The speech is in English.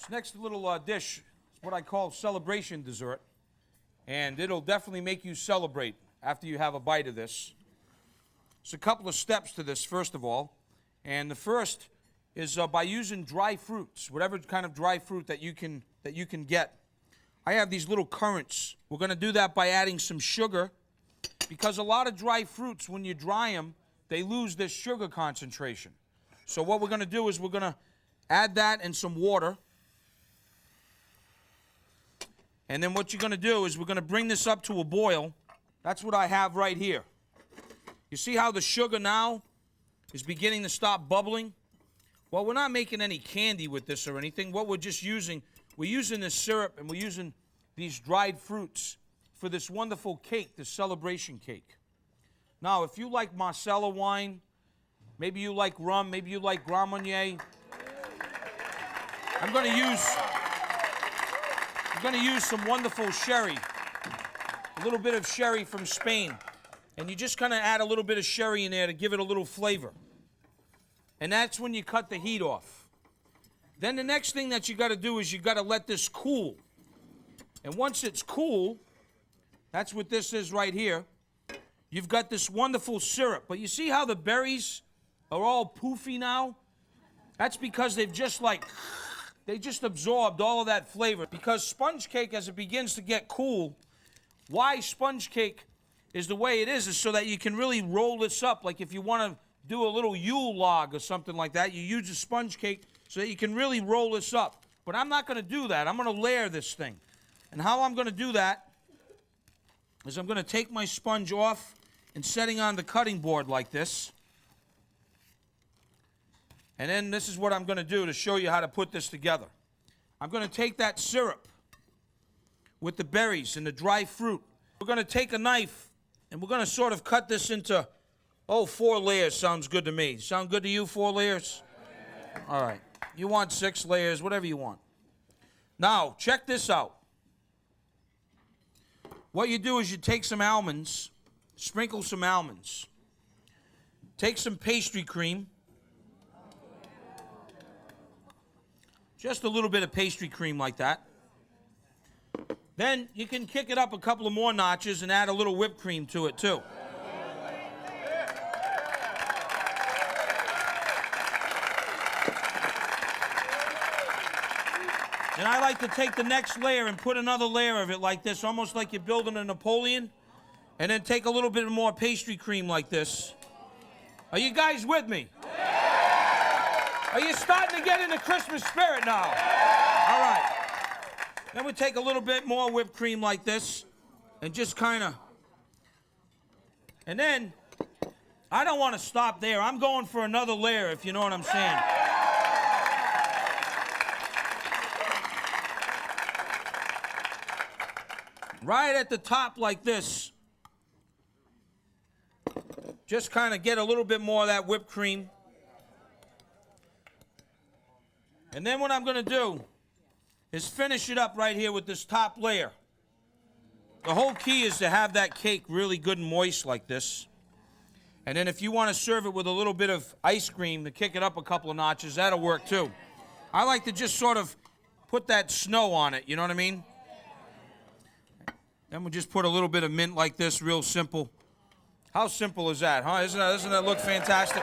This next little dish is what I call celebration dessert, and it'll definitely make you celebrate after you have a bite of this. There's a couple of steps to this, first of all, and the first is by using dry fruits, whatever kind of dry fruit that you can get. I have these little currants. We're going to do that by adding some sugar, because a lot of dry fruits, when you dry them, they lose this sugar concentration. So what we're going to do is we're going to add that and some water. And then what you're going to do is we're going to bring this up to a boil. That's what I have right here. You see how the sugar now is beginning to stop bubbling? Well, we're not making any candy with this or anything. What we're just using, we're using this syrup and we're using these dried fruits for this wonderful cake, this celebration cake. Now, if you like Marsala wine, maybe you like rum, maybe you like Grand Marnier, I'm going to use some wonderful sherry, a little bit of sherry from Spain. And you just kind of add a little bit of sherry in there to give it a little flavor. And that's when you cut the heat off. Then the next thing that you got to do is you got to let this cool. And once it's cool, that's what this is right here. You've got this wonderful syrup. But you see how the berries are all poofy now? That's because they just absorbed all of that flavor. Because sponge cake, as it begins to get cool, why sponge cake is the way it is so that you can really roll this up. Like if you want to do a little Yule log or something like that, you use a sponge cake so that you can really roll this up. But I'm not going to do that. I'm going to layer this thing. And how I'm going to do that is I'm going to take my sponge off and setting on the cutting board like this. And then this is what I'm going to do to show you how to put this together. I'm going to take that syrup with the berries and the dry fruit. We're going to take a knife and we're going to sort of cut this into, 4 layers sounds good to me. Sound good to you, 4 layers? All right. You want 6 layers, whatever you want. Now, check this out. What you do is you take some almonds, sprinkle some almonds. Take some pastry cream. Just a little bit of pastry cream like that. Then you can kick it up a couple of more notches and add a little whipped cream to it too. And I like to take the next layer and put another layer of it like this, almost like you're building a Napoleon. And then take a little bit more pastry cream like this. Are you guys with me? Are you starting to get in the Christmas spirit now? All right. Then we take a little bit more whipped cream like this and just kind of... And then, I don't want to stop there. I'm going for another layer, if you know what I'm saying. Right at the top like this, just kind of get a little bit more of that whipped cream. And then what I'm going to do is finish it up right here with this top layer. The whole key is to have that cake really good and moist like this. And then if you want to serve it with a little bit of ice cream to kick it up a couple of notches, that'll work too. I like to just sort of put that snow on it, you know what I mean? Then we'll just put a little bit of mint like this, real simple. How simple is that, huh? Doesn't that look fantastic?